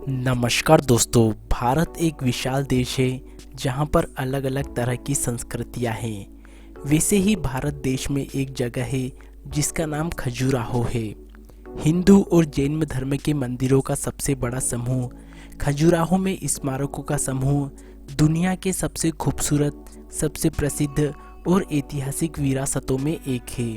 नमस्कार दोस्तों। भारत एक विशाल देश है जहाँ पर अलग अलग तरह की संस्कृतियाँ हैं। वैसे ही भारत देश में एक जगह है जिसका नाम खजुराहो है। हिंदू और जैन धर्म के मंदिरों का सबसे बड़ा समूह खजुराहो में स्मारकों का समूह दुनिया के सबसे खूबसूरत, सबसे प्रसिद्ध और ऐतिहासिक विरासतों में एक है।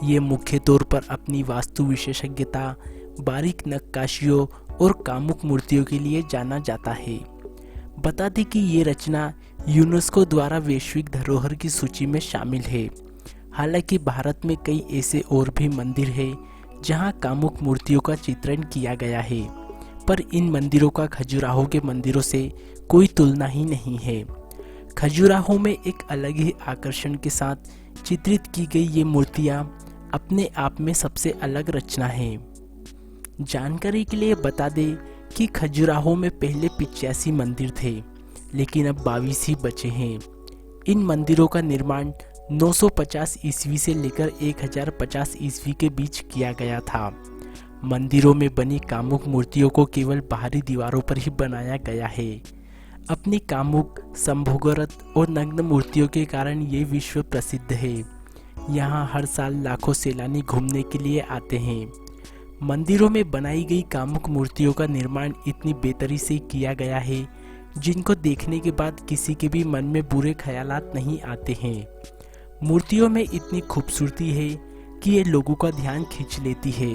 ये मुख्य तौर पर अपनी वास्तु विशेषज्ञता, बारीक नक्काशियों और कामुक मूर्तियों के लिए जाना जाता है। बता दें कि ये रचना यूनेस्को द्वारा वैश्विक धरोहर की सूची में शामिल है। हालांकि भारत में कई ऐसे और भी मंदिर हैं जहां कामुक मूर्तियों का चित्रण किया गया है, पर इन मंदिरों का खजुराहो के मंदिरों से कोई तुलना ही नहीं है। खजुराहो में एक अलग ही आकर्षण के साथ चित्रित की गई ये मूर्तियां अपने आप में सबसे अलग रचना है। जानकारी के लिए बता दें कि खजुराहो में पहले 85 मंदिर थे, लेकिन अब 22 ही बचे हैं। इन मंदिरों का निर्माण 950 ईस्वी से लेकर 1050 ईस्वी के बीच किया गया था। मंदिरों में बनी कामुक मूर्तियों को केवल बाहरी दीवारों पर ही बनाया गया है। अपनी कामुक, संभोगरत और नग्न मूर्तियों के कारण ये विश्व प्रसिद्ध है। यहाँ हर साल लाखों सैलानी घूमने के लिए आते हैं। मंदिरों में बनाई गई कामुक मूर्तियों का निर्माण इतनी बेहतरी से किया गया है जिनको देखने के बाद किसी के भी मन में बुरे ख्यालात नहीं आते हैं। मूर्तियों में इतनी खूबसूरती है कि ये लोगों का ध्यान खींच लेती है।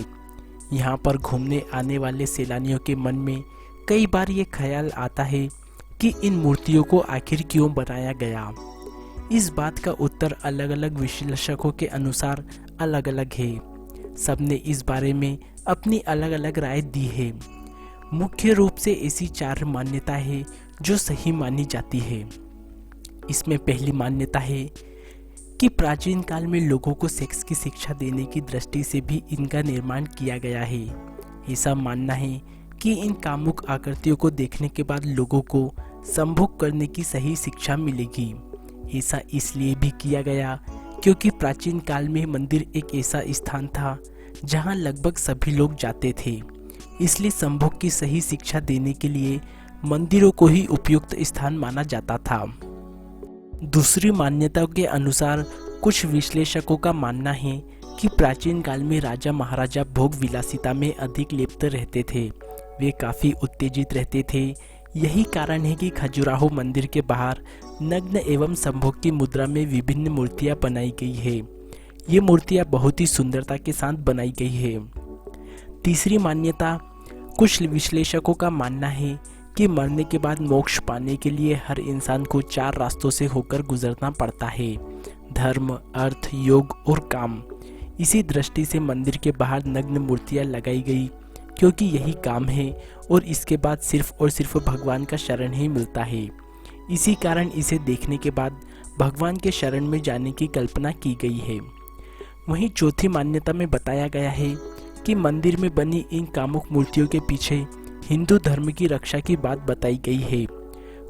यहाँ पर घूमने आने वाले सैलानियों के मन में कई बार ये ख्याल आता है कि इन मूर्तियों को आखिर क्यों बनाया गया। इस बात का उत्तर अलग अलग विश्लेषकों के अनुसार अलग अलग है। सबने इस बारे में अपनी अलग अलग राय दी है। मुख्य रूप से ऐसी 4 मान्यता है जो सही मानी जाती है। इसमें पहली मान्यता है कि प्राचीन काल में लोगों को सेक्स की शिक्षा देने की दृष्टि से भी इनका निर्माण किया गया है। ऐसा मानना है कि इन कामुक आकृतियों को देखने के बाद लोगों को संभोग करने की सही शिक्षा मिलेगी। ऐसा इसलिए भी किया गया क्योंकि प्राचीन काल में मंदिर एक ऐसा स्थान था जहां लगभग सभी लोग जाते थे। इसलिए संभोग की सही शिक्षा देने के लिए मंदिरों को ही उपयुक्त स्थान माना जाता था। दूसरी मान्यताओं के अनुसार कुछ विश्लेषकों का मानना है कि प्राचीन काल में राजा महाराजा भोग विलासिता में अधिक लिप्त रहते थे। वे काफी उत्तेजित रहते थे। यही कारण है कि खजुराहो मंदिर के बाहर नग्न एवं संभोग की मुद्रा में विभिन्न मूर्तियां बनाई गई है। ये मूर्तियां बहुत ही सुंदरता के साथ बनाई गई है। तीसरी मान्यता, कुछ विश्लेषकों का मानना है कि मरने के बाद मोक्ष पाने के लिए हर इंसान को 4 रास्तों से होकर गुजरना पड़ता है: धर्म, अर्थ, योग और काम। इसी दृष्टि से मंदिर के बाहर नग्न मूर्तियां लगाई गई क्योंकि यही काम है और इसके बाद सिर्फ और सिर्फ भगवान का शरण ही मिलता है। इसी कारण इसे देखने के बाद भगवान के शरण में जाने की कल्पना की गई है। वहीं चौथी मान्यता में बताया गया है कि मंदिर में बनी इन कामुक मूर्तियों के पीछे हिंदू धर्म की रक्षा की बात बताई गई है।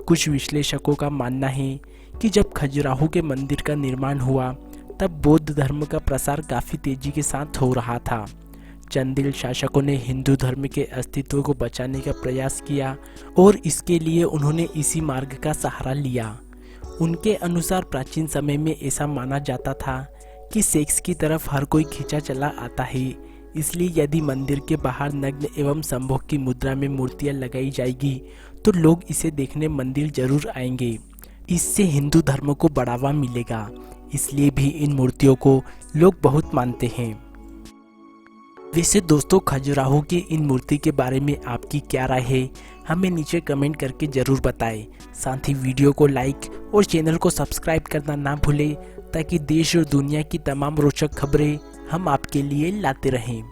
कुछ विश्लेषकों का मानना है कि जब खजुराहो के मंदिर का निर्माण हुआ तब बौद्ध धर्म का प्रसार काफी तेजी के साथ हो रहा था। चंदेल शासकों ने हिंदू धर्म के अस्तित्व को बचाने का प्रयास किया और इसके लिए उन्होंने इसी मार्ग का सहारा लिया। उनके अनुसार प्राचीन समय में ऐसा माना जाता था कि सेक्स की तरफ हर कोई खींचा चला आता है। इसलिए यदि मंदिर के बाहर नग्न एवं संभोग की मुद्रा में मूर्तियां लगाई जाएगी तो लोग इसे देखने मंदिर जरूर आएंगे। इससे हिंदू धर्म को बढ़ावा मिलेगा। इसलिए भी इन मूर्तियों को लोग बहुत मानते हैं। वैसे दोस्तों, खजुराहो की इन मूर्ति के बारे में आपकी क्या राय है, हमें नीचे कमेंट करके जरूर बताएं। साथ ही वीडियो को लाइक और चैनल को सब्सक्राइब करना ना भूलें ताकि देश और दुनिया की तमाम रोचक खबरें हम आपके लिए लाते रहें।